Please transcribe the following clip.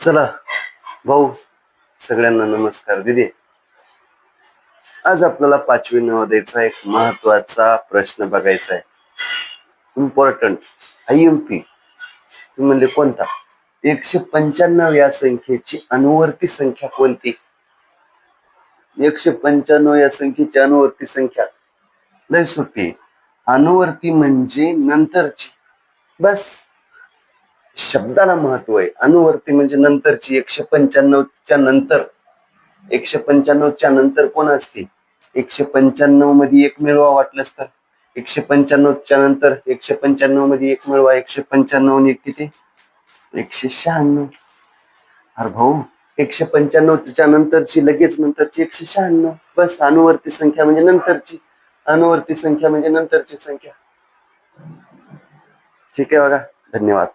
चला भाऊ, सगळ्यांना नमस्कार. दिदी, आज आपल्याला 5वी नवोदयचा एक महत्वाचा प्रश्न बघायचा आहे. Important IMP. तुम्ही म्हणले कोणता? 195 या संख्येची अनुवर्ती संख्या कोणती? 195 या संख्येची अनुवर्ती संख्या लय सोपी. अनुवर्ती म्हणजे नंतरची. बस शब्दाला महत्व आहे. अनुवर्ती म्हणजे नंतरची. 195च्या नंतर 195च्या नंतर कोण असते? 195 मध्ये एक मिळवा वाटलंच तर. 195च्या नंतर 195 मध्ये एक मिळवा. 195 ने किती? 196. अरे भाऊ, 195च्या नंतरची लगेच नंतरची 196. बस अनुवर्ती संख्या म्हणजे नंतरची. अनुवर्ती संख्या म्हणजे नंतरची संख्या. ठीक आहे बघा. धन्यवाद.